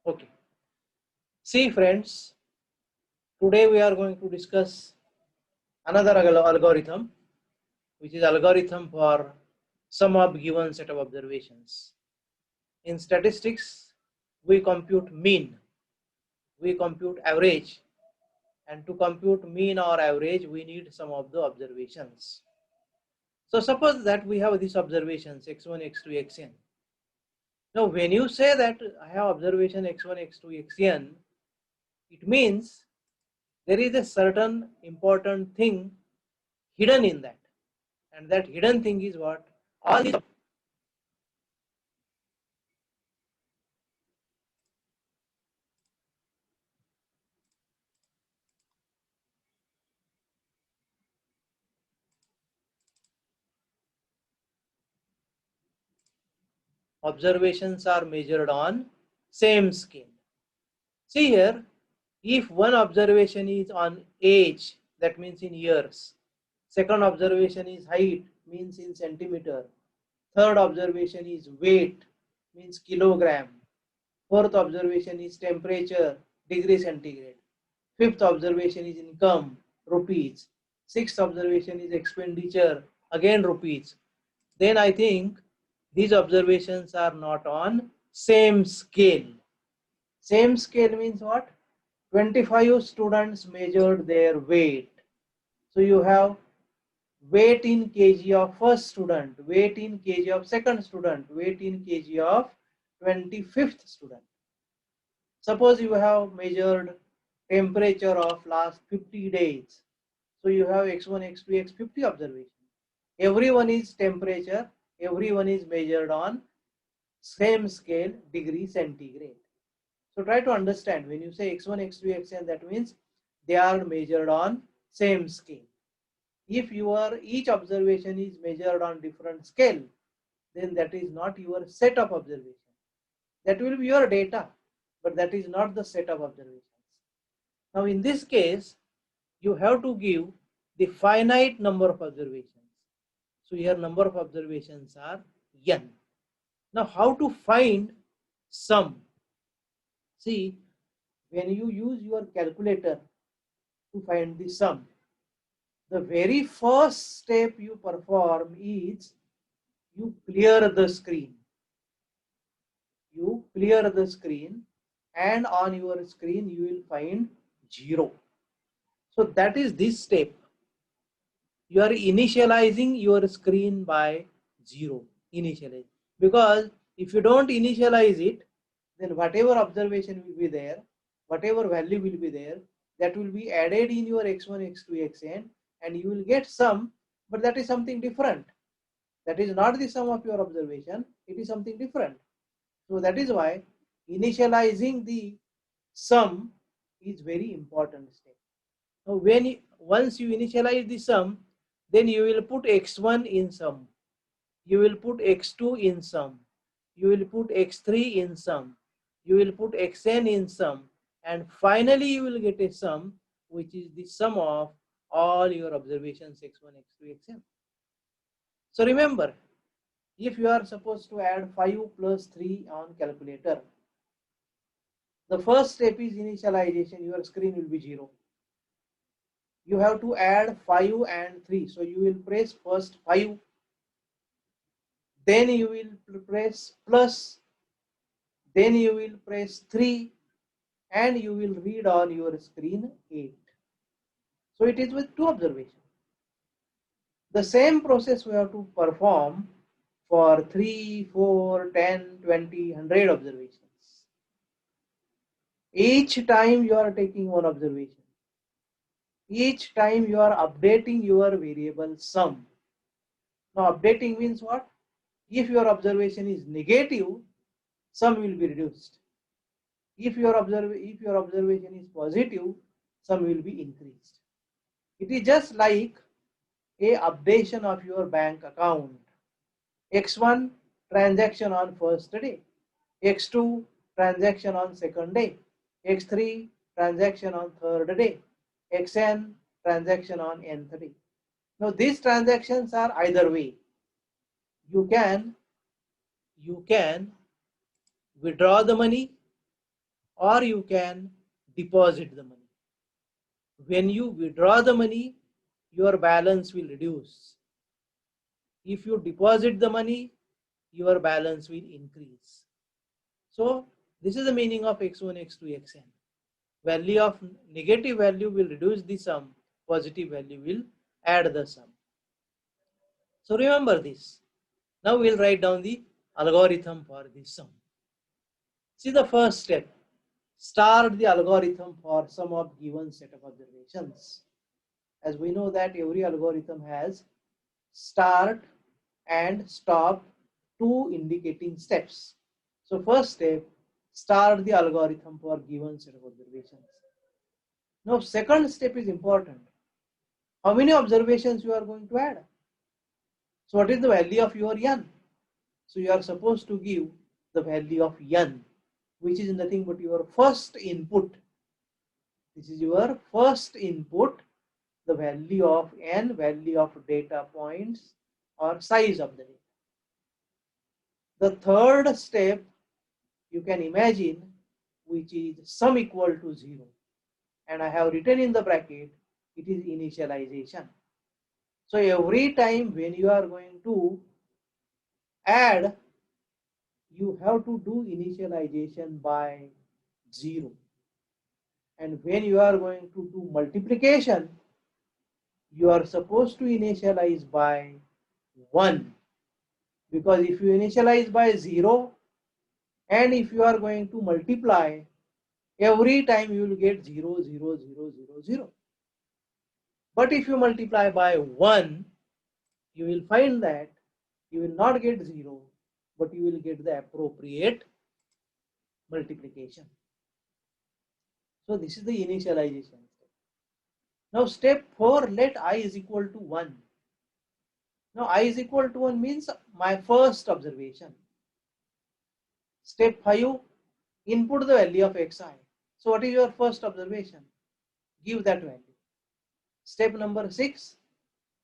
Okay. See friends, today we are going to discuss another algorithm, which is algorithm for sum of given set of observations. In statistics, we compute mean, we compute average, and to compute mean or average, we need some of the observations. So suppose that we have these observations x1, x2, xn. Now when you say that I have observation x1, x2, xn, it means there is a certain important thing hidden in that, and that hidden thing is what? All these observations are measured on same scale. See here, if one observation is on age, that means in years. Second observation is height, means in centimeter. Third observation is weight, means kilogram. Fourth observation is temperature, degree centigrade. Fifth observation is income, rupees. Sixth observation is expenditure, again rupees. Then I think these observations are not on same scale. Same scale means what? 25 students measured their weight. So you have weight in kg of first student, weight in kg of second student, weight in kg of 25th student. Suppose you have measured temperature of last 50 days. So you have x1, x2, x50 observation. Everyone is temperature, everyone is measured on same scale, degree centigrade. So try to understand when you say x1, x2, xn, that means they are measured on same scale. If each observation is measured on different scale, then that is not your set of observations. That will be your data, but that is not the set of observations. Now in this case, you have to give the finite number of observations. So here number of observations are n. Now how to find sum? See, when you use your calculator to find the sum, the very first step you perform is you clear the screen. You clear the screen, and on your screen you will find 0. So that is this step. You are initializing your screen by 0. Initialize. Because if you don't initialize it, then whatever observation will be there, whatever value will be there, that will be added in your x1, x2, xn, and you will get sum, but that is something different. That is not the sum of your observation, it is something different. So that is why initializing the sum is very important step. Now once you initialize the sum, then you will put x1 in sum, you will put x2 in sum, you will put x3 in sum, you will put xn in sum, and finally you will get a sum which is the sum of all your observations x1, x2, xn. So remember, if you are supposed to add 5 plus 3 on calculator, the first step is initialization, your screen will be 0. You have to add 5 and 3. So you will press first 5, then you will press plus, then you will press 3, and you will read on your screen 8. So it is with 2 observations. The same process we have to perform for 3, 4, 10, 20, 100 observations. Each time you are taking one observation, each time you are updating your variable sum. Now updating means what? If your observation is negative, sum will be reduced. If your observation is positive, sum will be increased. It is just like a updation of your bank account. X1 transaction on first day, X2 transaction on second day, X3 transaction on third day, Xn transaction on nth day. Now these transactions are either way. You can withdraw the money, or you can deposit the money. When you withdraw the money, your balance will reduce. If you deposit the money, your balance will increase. So this is the meaning of x1, x2, xn. Value of negative value will reduce the sum, positive value will add the sum. So remember this. Now we'll write down the algorithm for this sum. See the first step. Start the algorithm for sum of given set of observations. As we know that every algorithm has start and stop, two indicating steps. So first step, start the algorithm for given set of observations. Now second step is important. How many observations you are going to add? So what is the value of your n? So you are supposed to give the value of n, which is nothing but your first input. This is your first input, the value of n, value of data points or size of the data. The third step you can imagine, which is sum equal to 0. And I have written in the bracket, it is initialization. So every time when you are going to add, you have to do initialization by 0. And when you are going to do multiplication, you are supposed to initialize by 1. Because if you initialize by 0, and if you are going to multiply, every time you will get 0, 0, 0, 0, 0. But if you multiply by 1, you will find that you will not get 0, but you will get the appropriate multiplication. So this is the initialization step. Now step 4, let I is equal to 1. Now I is equal to 1 means my first observation. Step 5, input the value of xi. So what is your first observation? Give that value. Step number 6,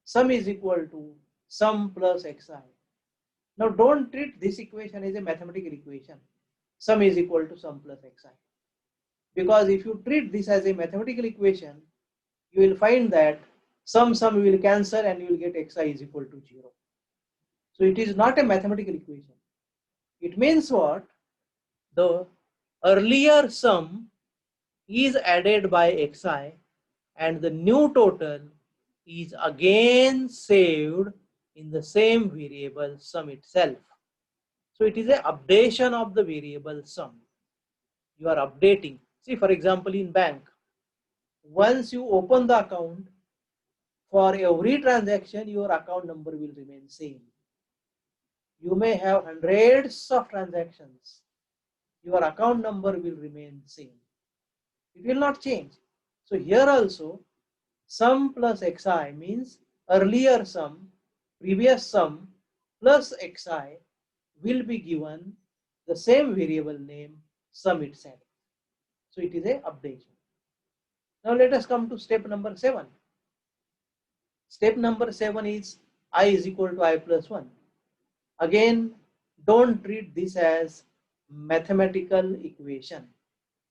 sum is equal to sum plus xi. Now don't treat this equation as a mathematical equation. Sum is equal to sum plus xi. Because if you treat this as a mathematical equation, you will find that sum will cancel and you will get xi is equal to 0. So it is not a mathematical equation. It means what? The earlier sum is added by xi and the new total is again saved in the same variable sum itself. So it is an updation of the variable sum. You are updating. See, for example, in bank, once you open the account, for every transaction, your account number will remain same. You may have hundreds of transactions. Your account number will remain same. It will not change. So here also, sum plus xi means earlier sum, previous sum plus xi will be given the same variable name sum itself. So it is a updation. Now let us come to step number 7. Step number 7 is I is equal to I plus 1. Again, don't treat this as mathematical equation,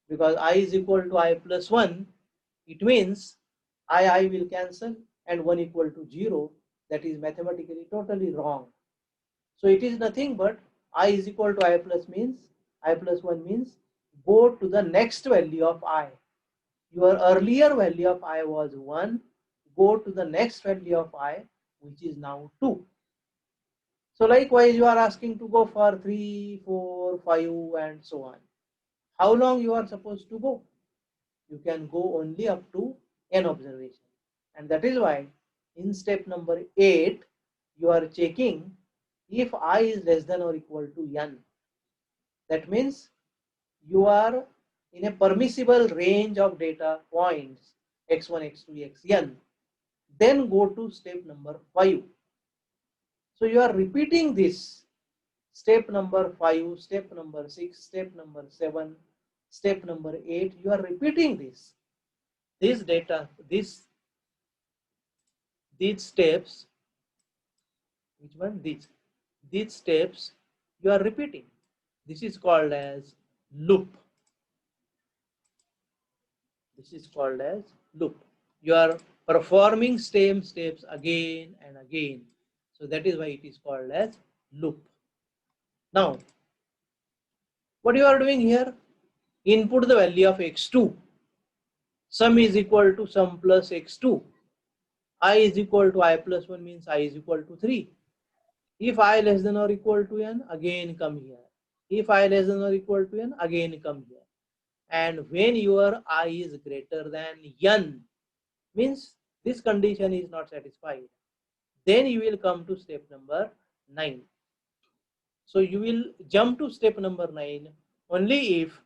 because I is equal to I plus 1, it means I will cancel and 1 equal to 0. That is mathematically totally wrong. So it is nothing but I is equal to I plus 1 means go to the next value of I. Your earlier value of I was 1, go to the next value of I, which is now 2. So likewise, you are asking to go for 3, 4, 5 and so on. How long you are supposed to go? You can go only up to n observation. And that is why in step number 8, you are checking if I is less than or equal to n. That means you are in a permissible range of data points x1, x2, xn. Then go to step number 5. So you are repeating this step number 5, step number 6, step number 7, step number 8. You are repeating this. These data, these steps, which one? These steps you are repeating. This is called as loop. This is called as loop. You are performing same steps again and again. So that is why it is called as loop. Now, what you are doing here? Input the value of x2. Sum is equal to sum plus x2. I is equal to I plus 1 means I is equal to 3. If I less than or equal to n, again come here. If I less than or equal to n, again come here. And when your I is greater than n, means this condition is not satisfied, then you will come to step number 9. So you will jump to step number 9 only if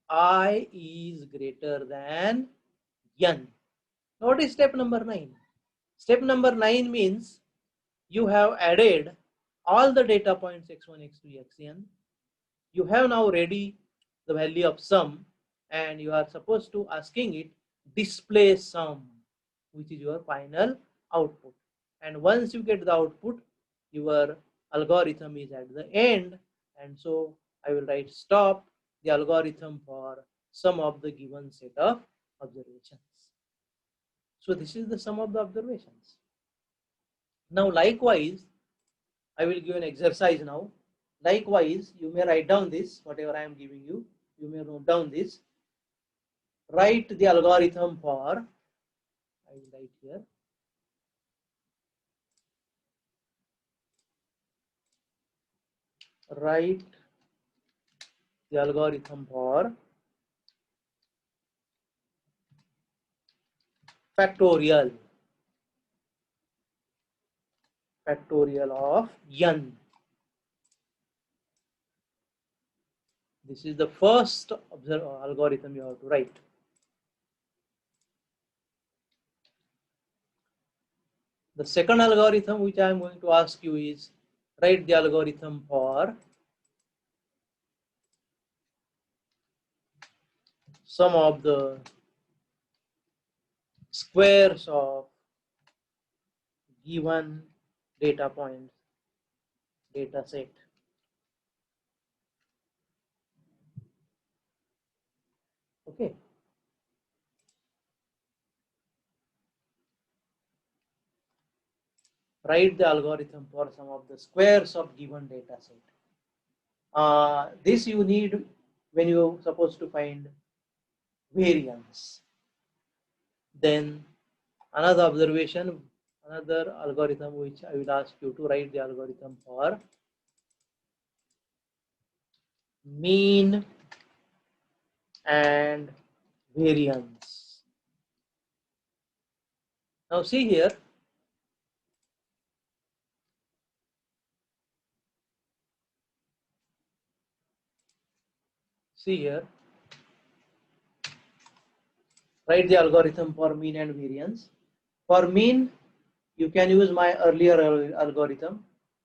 I is greater than n. Now what is step number 9? Step number 9 means you have added all the data points x1, x2, xn. You have now ready the value of sum, and you are supposed to asking it display sum, which is your final output. And once you get the output, your algorithm is at the end, and so I will write stop the algorithm for sum of the given set of observations. So this is the sum of the observations. Now likewise, I will give an exercise now. Likewise, you may write down this, whatever I am giving you. You may note down this. Write the algorithm for, I will write here. Write the algorithm for factorial of n. This is the first algorithm you have to write. The second algorithm which I am going to ask you is write the algorithm for sum of the squares of given data point data set. Okay. Write the algorithm for some of the squares of given data set. This you need when you are supposed to find variance. Then another observation, another algorithm which I will ask you to write the algorithm for mean and variance. Now see here, write the algorithm for mean and variance. For mean, you can use my earlier algorithm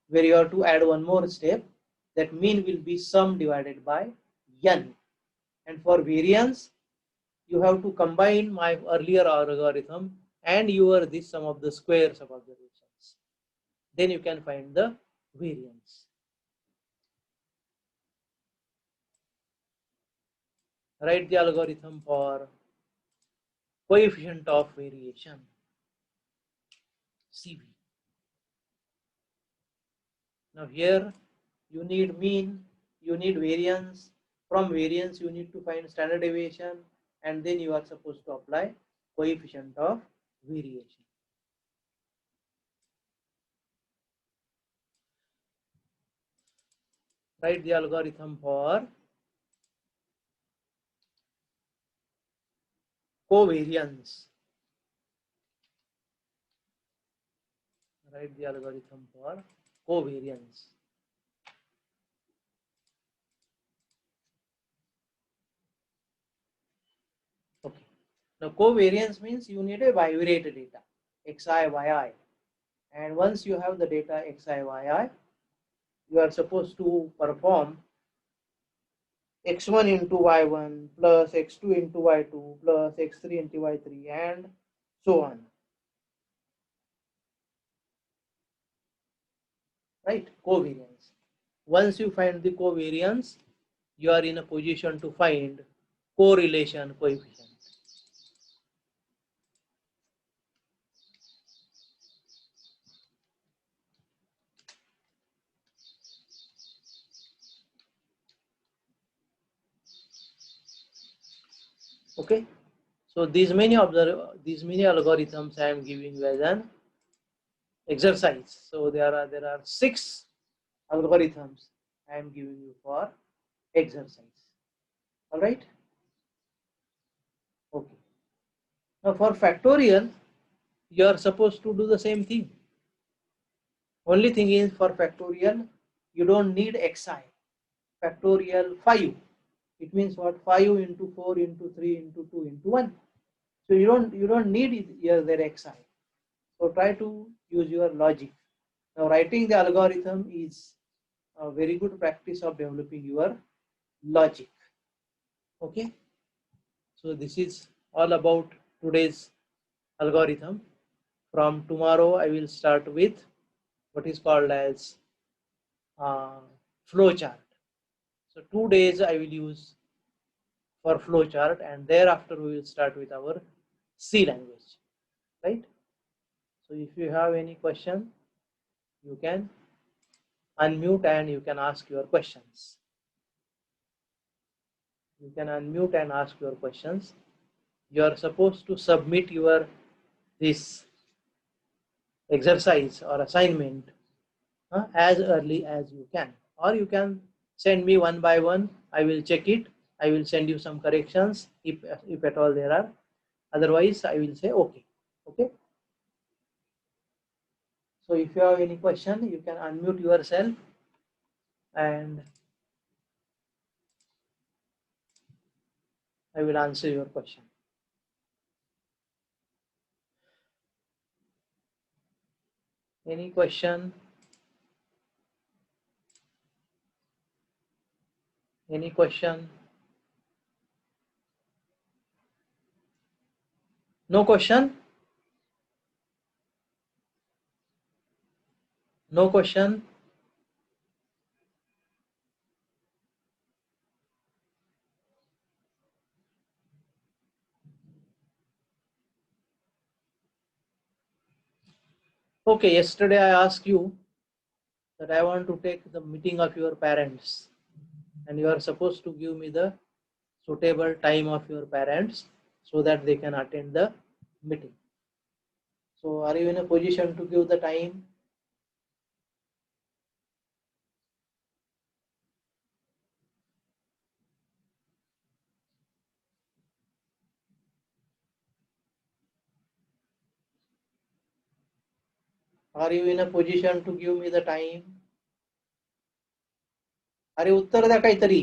where you have to add one more step. That mean will be sum divided by n. And for variance, you have to combine my earlier algorithm and your this sum of the squares of observations. Then you can find the variance. Write the algorithm for coefficient of variation, CV. Now here you need mean, you need variance. From variance you need to find standard deviation, and then you are supposed to apply coefficient of variation. Write the algorithm for covariance. Write the algorithm for covariance. Okay. Now covariance means you need a bivariate data, xi, yi. And once you have the data xi, yi, you are supposed to perform x1 into y1 plus x2 into y2 plus x3 into y3 and so on. Right? Covariance. Once you find the covariance, you are in a position to find correlation coefficient. Okay, so these many algorithms I am giving you as an exercise. So there are 6 algorithms I am giving you for exercise. All right. Okay. Now for factorial, you are supposed to do the same thing. Only thing is for factorial, you don't need xi. Factorial 5. It means what? 5 into 4 into 3 into 2 into 1. So you don't need it here there xi. So try to use your logic. Now writing the algorithm is a very good practice of developing your logic. Okay. So this is all about today's algorithm. From tomorrow I will start with what is called as flow chart. So 2 days I will use for flow chart, and thereafter we will start with our C language, right? So if you have any question, you can unmute and you can ask your questions. You can unmute and ask your questions. You are supposed to submit your this exercise or assignment as early as you can, or you can send me one by one. I will check it. I will send you some corrections if at all there are. Otherwise I will say okay. Okay. So if you have any question, you can unmute yourself and I will answer your question. Any question? Any question? No question? No question? Okay, yesterday I asked you that I want to take the meeting of your parents, and you are supposed to give me the suitable time of your parents so that they can attend the meeting. So are you in a position to give the time? Are you in a position to give me the time? अरे उत्तर द्या काहीतरी.